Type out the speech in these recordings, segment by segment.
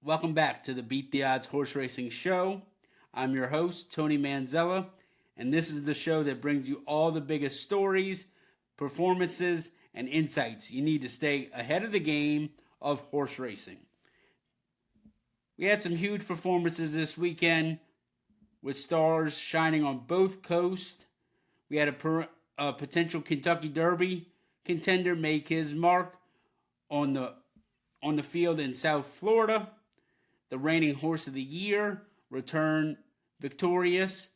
Welcome back to the Beat the Odds Horse Racing Show. I'm your host, Tony Manzella, and this is the show that brings you all the biggest stories, performances, and insights you need to stay ahead of the game of horse racing. We had some huge performances this weekend with stars shining on both coasts. We had a potential Kentucky Derby contender make his mark on the field in South Florida. The reigning horse of the year returned victorious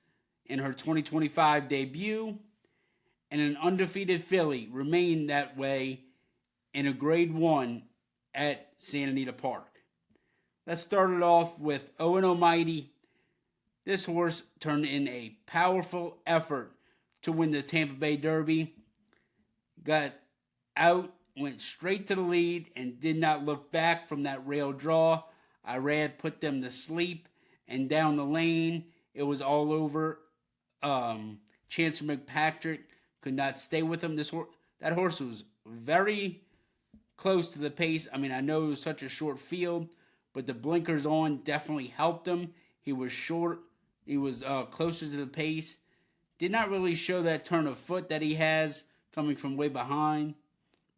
in her 2025 debut, and an undefeated filly remained that way in a Grade 1 at Santa Anita Park. Let's start it off with Owen Almighty. This horse turned in a powerful effort to win the Tampa Bay Derby. Got out, went straight to the lead, and did not look back from that rail draw. Irad put them to sleep, and down the lane, it was all over. Chancellor McPatrick could not stay with him. That horse was very close to the pace. I mean, I know it was such a short field, but the blinkers on definitely helped him. He was short. He was closer to the pace. Did not really show that turn of foot that he has coming from way behind.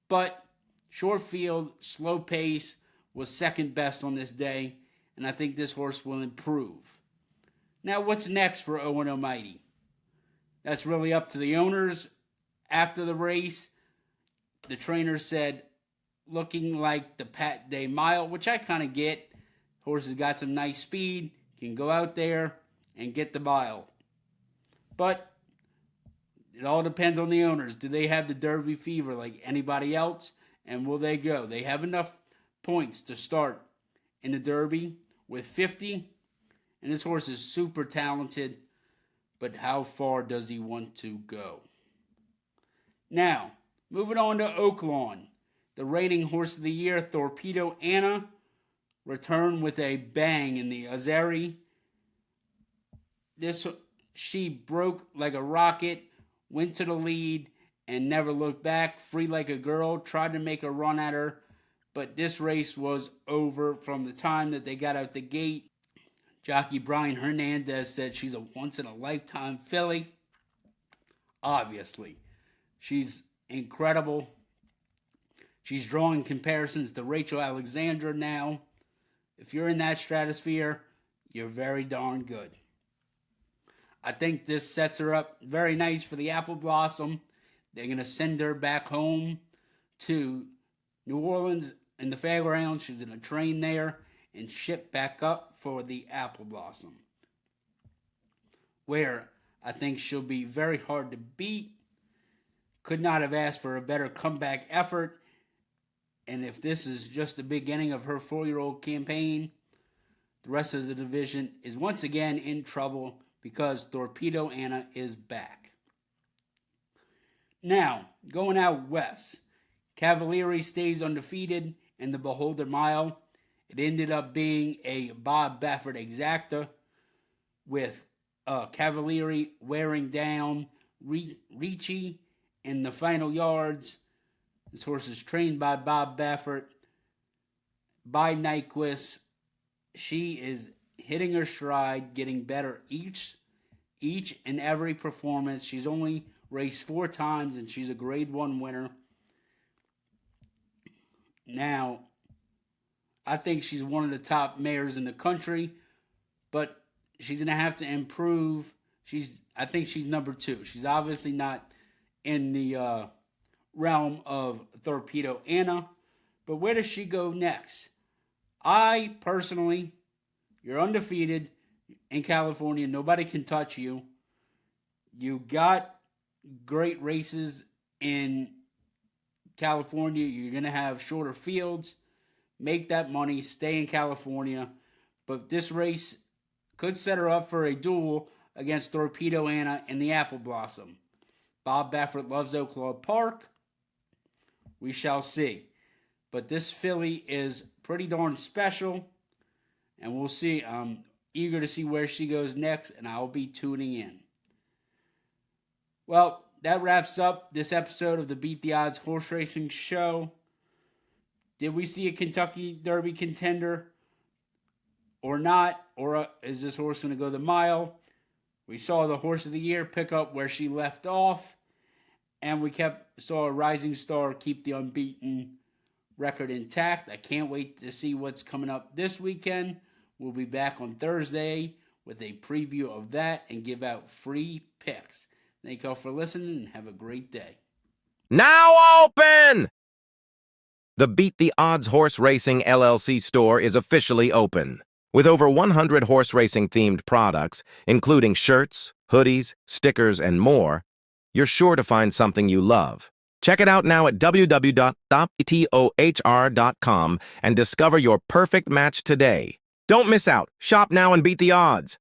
But short field, slow pace was second best on this day, and I think this horse will improve. Now, what's next for Owen Almighty? That's really up to the owners. After the race, the trainer said, looking like the Pat Day Mile, which I kind of get. Horse has got some nice speed, can go out there and get the mile. But it all depends on the owners. Do they have the Derby fever like anybody else? And will they go? They have enough points to start in the Derby with 50. And this horse is super talented. But how far does he want to go? Now, moving on to Oaklawn. The reigning horse of the year, Thorpedo Anna, returned with a bang in the Azeri. She broke like a rocket, went to the lead, and never looked back. Free like a girl, tried to make a run at her, but this race was over from the time that they got out the gate. Jockey Brian Hernandez said she's a once-in-a-lifetime filly. Obviously, she's incredible. She's drawing comparisons to Rachel Alexandra now. If you're in that stratosphere, you're very darn good. I think this sets her up very nice for the Apple Blossom. They're going to send her back home to New Orleans in the fairgrounds. She's going to train there and ship back up for the Apple Blossom, where I think she'll be very hard to beat. Could not have asked for a better comeback effort. And if this is just the beginning of her 4-year-old campaign, the rest of the division is once again in trouble because Thorpedo Anna is back. Now, going out west, Cavalieri stays undefeated in the Beholder Mile. It ended up being a Bob Baffert exacta with Cavalieri wearing down Ricci in the final yards. This horse is trained by Bob Baffert, by Nyquist. She is hitting her stride, getting better each and every performance. She's only raced 4 times, and she's a Grade 1 winner. Now, I think she's one of the top mares in the country, but she's going to have to improve. I think she's number 2. She's obviously not in the realm of Thorpedo Anna, but where does she go next? I personally, you're undefeated in California. Nobody can touch you. You got great races in California. You're going to have shorter fields. Make that money. Stay in California. But this race could set her up for a duel against Thorpedo Anna in the Apple Blossom. Bob Baffert loves Oak Club Park. We shall see. But this filly is pretty darn special. And we'll see. I'm eager to see where she goes next, and I'll be tuning in. Well, that wraps up this episode of the Beat the Odds Horse Racing Show. Did we see a Kentucky Derby contender? or not? Or is this horse going to go the mile? We saw the horse of the year pick up where she left off, and we saw a Rising Star keep the unbeaten record intact. I can't wait to see what's coming up this weekend. We'll be back on Thursday with a preview of that and give out free picks. Thank you all for listening and have a great day. Now open! The Beat the Odds Horse Racing LLC store is officially open. With over 100 horse racing themed products, including shirts, hoodies, stickers, and more, you're sure to find something you love. Check it out now at www.BTOHR.com and discover your perfect match today. Don't miss out. Shop now and beat the odds.